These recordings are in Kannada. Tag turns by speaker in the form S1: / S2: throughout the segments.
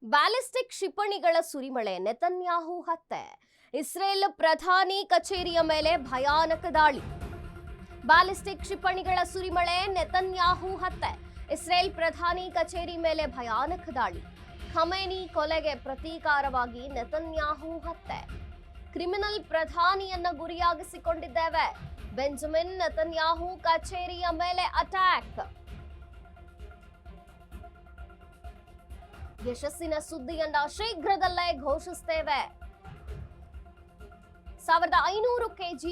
S1: ಬ್ಯಾಲಿಸ್ಟಿಕ್ ಕ್ಷಿಪಣಿಗಳ ಸುರಿಮಳೆ, ನೆತನ್ಯಾಹು ಹತ್ಯೆ. ಇಸ್ರೇಲ್ ಪ್ರಧಾನಿ ಕಚೇರಿಯ ಮೇಲೆ ಭಯಾನಕ ದಾಳಿ. ಬ್ಯಾಲಿಸ್ಟಿಕ್ ಕ್ಷಿಪಣಿಗಳ ಸುರಿಮಳೆ, ನೆತನ್ಯಾಹು ಹತ್ಯೆ. ಇಸ್ರೇಲ್ ಪ್ರಧಾನಿ ಕಚೇರಿ ಮೇಲೆ ಭಯಾನಕ ದಾಳಿ. ಖಮೇನಿ ಕೊಲೆಗೆ ಪ್ರತೀಕಾರವಾಗಿ ನೆತನ್ಯಾಹು ಹತ್ಯೆ. ಕ್ರಿಮಿನಲ್ ಪ್ರಧಾನಿಯನ್ನ ಗುರಿಯಾಗಿಸಿಕೊಂಡಿದ್ದೇವೆ. ಬೆಂಜಮಿನ್ ನೆತನ್ಯಾಹು ಕಚೇರಿಯ ಮೇಲೆ ಅಟ್ಯಾಕ್. ಯಶಸ್ಸಿನ ಸುದ್ದಿಯನ್ನ ಶೀಘ್ರದಲ್ಲೇ ಘೋಷಿಸುತ್ತೇವೆ. 1500 kg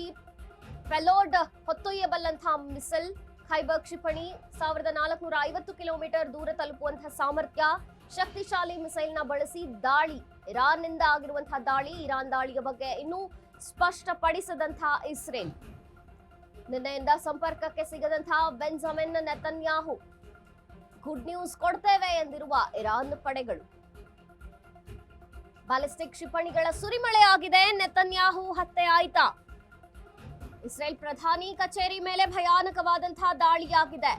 S1: ಪೆಲೋಡ್ ಹೊತ್ತೊಯ್ಯಬಲ್ಲಂತಹ ಮಿಸೈಲ್ ಖೈಬರ್ ಕ್ಷಿಪಣಿ, 1450 ಕಿಲೋಮೀಟರ್ ದೂರ ತಲುಪುವಂತಹ ಸಾಮರ್ಥ್ಯ, ಶಕ್ತಿಶಾಲಿ ಮಿಸೈಲ್ನ ಬಳಸಿ ದಾಳಿ. ಇರಾನ್ನಿಂದ ಆಗಿರುವಂತಹ ದಾಳಿ, ಇರಾನ್ ದಾಳಿಯ ಬಗ್ಗೆ ಇನ್ನೂ ಸ್ಪಷ್ಟಪಡಿಸದಂತಹ ಇಸ್ರೇಲ್. ನಿನ್ನೆಯಿಂದ ಸಂಪರ್ಕಕ್ಕೆ ಸಿಗದಂತಹ ಬೆಂಜಮಿನ್ ನೆತನ್ಯಾಹು. ಗುಡ್ ನ್ಯೂಸ್ ಕೊಡ್ತೇವೆ ಎಂದಿರುವ ಇರಾನ್ ಪಡೆಗಳು. ಬ್ಯಾಲಿಸ್ಟಿಕ್ ಕ್ಷಿಪಣಿಗಳ ಸುರಿಮಳೆ ಆಗಿದೆ. ನೆತನ್ಯಾಹು ಹತ್ಯೆ ಆಯ್ತಾ? ಇಸ್ರೇಲ್ ಪ್ರಧಾನಿ ಕಚೇರಿ ಮೇಲೆ ಭಯಾನಕವಾದಂತಹ ದಾಳಿಯಾಗಿದೆ.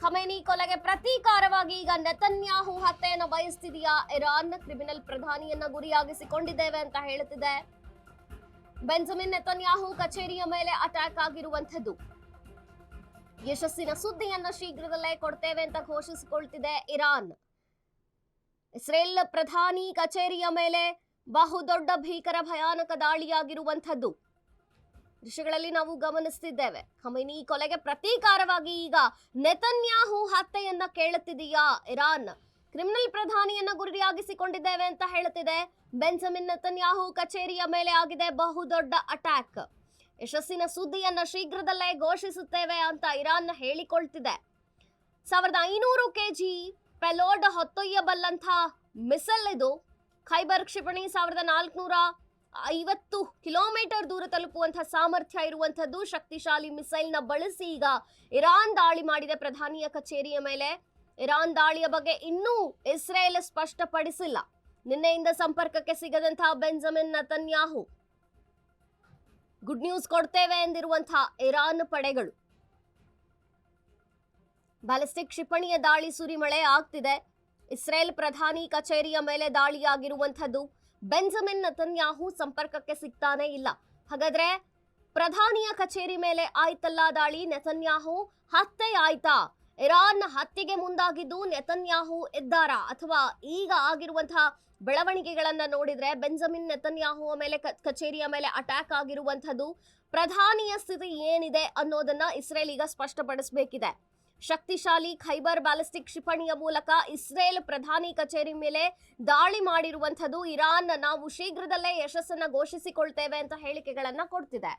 S1: ಖಮೇನಿ ಕೊಲೆಗೆ ಪ್ರತೀಕಾರವಾಗಿ ಈಗ ನೆತನ್ಯಾಹು ಹತ್ಯೆಯನ್ನು ಬಯಸ್ತಿದೆಯಾ ಇರಾನ್? ಕ್ರಿಮಿನಲ್ ಪ್ರಧಾನಿಯನ್ನ ಗುರಿಯಾಗಿಸಿಕೊಂಡಿದ್ದೇವೆ ಅಂತ ಹೇಳುತ್ತಿದೆ. ಬೆಂಜಮಿನ್ ನೆತನ್ಯಾಹು ಕಚೇರಿಯ ಮೇಲೆ ಅಟ್ಯಾಕ್ ಆಗಿರುವಂಥದ್ದು. ಯಶಸ್ಸಿನ ಸುದ್ದಿಯನ್ನ ಶೀಘ್ರದಲ್ಲೇ ಕೊಡ್ತೇವೆ ಅಂತ ಘೋಷಿಸಿಕೊಳ್ತಿದೆ ಇರಾನ್. ಇಸ್ರೇಲ್ ಪ್ರಧಾನಿ ಕಚೇರಿಯ ಮೇಲೆ ಬಹುದೊಡ್ಡ ಭೀಕರ ಭಯಾನಕ ದಾಳಿಯಾಗಿರುವಂಥದ್ದು ದೃಶ್ಯಗಳಲ್ಲಿ ನಾವು ಗಮನಿಸುತ್ತಿದ್ದೇವೆ. ಖಮೇನಿ ಕೊಲೆಗೆ ಪ್ರತೀಕಾರವಾಗಿ ಈಗ ನೆತನ್ಯಾಹು ಹತ್ಯೆಯನ್ನ ಕೇಳುತ್ತಿದೆಯಾ ಇರಾನ್? ಕ್ರಿಮಿನಲ್ ಪ್ರಧಾನಿಯನ್ನ ಗುರಿಯಾಗಿಸಿಕೊಂಡಿದ್ದೇವೆ ಅಂತ ಹೇಳುತ್ತಿದೆ. ಬೆಂಜಮಿನ್ ನೆತನ್ಯಾಹು ಕಚೇರಿಯ ಮೇಲೆ ಆಗಿದೆ ಬಹುದೊಡ್ಡ ಅಟ್ಯಾಕ್. ಯಶಸ್ಸಿನ ಸುದ್ದಿಯನ್ನ ಶೀಘ್ರದಲ್ಲೇ ಘೋಷಿಸುತ್ತೇವೆ ಅಂತ ಇರಾನ್ ಹೇಳಿಕೊಳ್ತಿದೆ. 1500 kg ಪೆಲೋಡ್ ಹೊತ್ತೊಯ್ಯಬಲ್ಲಂಥ ಮಿಸೈಲ್ ಇದು. ಖೈಬರ್ ಕ್ಷಿಪಣಿ 1450 ಕಿಲೋಮೀಟರ್ ದೂರ ತಲುಪುವಂತಹ ಸಾಮರ್ಥ್ಯ ಇರುವಂತದ್ದು. ಶಕ್ತಿಶಾಲಿ ಮಿಸೈಲ್ನ ಬಳಸಿ ಈಗ ಇರಾನ್ ದಾಳಿ ಮಾಡಿದೆ ಪ್ರಧಾನಿಯ ಕಚೇರಿಯ ಮೇಲೆ. ಇರಾನ್ ದಾಳಿಯ ಬಗ್ಗೆ ಇನ್ನೂ ಇಸ್ರೇಲ್ ಸ್ಪಷ್ಟಪಡಿಸಿಲ್ಲ. ನಿನ್ನೆಯಿಂದ ಸಂಪರ್ಕಕ್ಕೆ ಸಿಗದಂತಹ ಬೆಂಜಮಿನ್ ನೆತನ್ಯಾಹು. ಗುಡ್ ನ್ಯೂಸ್ ಕೊಡ್ತೇವೆ ಎಂದಿರುವಂತಹ ಇರಾನ್ ಪಡೆಗಳು. ಬ್ಯಾಲಿಸ್ಟಿಕ್ ಕ್ಷಿಪಣಿಯ ದಾಳಿ ಸುರಿಮಳೆ ಆಗ್ತಿದೆ. ಇಸ್ರೇಲ್ ಪ್ರಧಾನಿ ಕಚೇರಿಯ ಮೇಲೆ ದಾಳಿಯಾಗಿರುವಂಥದ್ದು. ಬೆಂಜಮಿನ್ ನೆತನ್ಯಾಹು ಸಂಪರ್ಕಕ್ಕೆ ಸಿಗ್ತಾನೆ ಇಲ್ಲ. ಹಾಗಾದ್ರೆ ಪ್ರಧಾನಿಯ ಕಚೇರಿ ಮೇಲೆ ಆಯ್ತಲ್ಲ ದಾಳಿ, ನೆತನ್ಯಾಹು ಹತ್ಯೆ ಆಯ್ತಾ? ಇರಾನ್ ಹತ್ಯೆಗೆ ಮುಂದಾಗಿದ್ದು ನೆತನ್ಯಾಹು ಇದ್ದಾರಾ? ಅಥವಾ ಈಗ ಆಗಿರುವಂತಹ ಬೆಳವಣಿಗೆಗಳನ್ನ ನೋಡಿದ್ರೆ ಬೆಂಜಮಿನ್ ನೆತನ್ಯಾಹುವ ಮೇಲೆ ಕಚೇರಿಯ ಮೇಲೆ ಅಟ್ಯಾಕ್ ಆಗಿರುವಂಥದ್ದು, ಪ್ರಧಾನಿಯ ಸ್ಥಿತಿ ಏನಿದೆ ಅನ್ನೋದನ್ನ ಇಸ್ರೇಲ್ ಈಗ ಸ್ಪಷ್ಟಪಡಿಸಬೇಕಿದೆ. ಶಕ್ತಿಶಾಲಿ ಖೈಬರ್ ಬ್ಯಾಲಿಸ್ಟಿಕ್ ಕ್ಷಿಪಣಿಯ ಮೂಲಕ ಇಸ್ರೇಲ್ ಪ್ರಧಾನಿ ಕಚೇರಿ ಮೇಲೆ ದಾಳಿ ಮಾಡಿರುವಂಥದ್ದು. ಇರಾನ್ ನಾವು ಶೀಘ್ರದಲ್ಲೇ ಯಶಸ್ಸನ್ನ ಘೋಷಿಸಿಕೊಳ್ತೇವೆ ಅಂತ ಹೇಳಿಕೆಗಳನ್ನ ಕೊಡ್ತಿದೆ.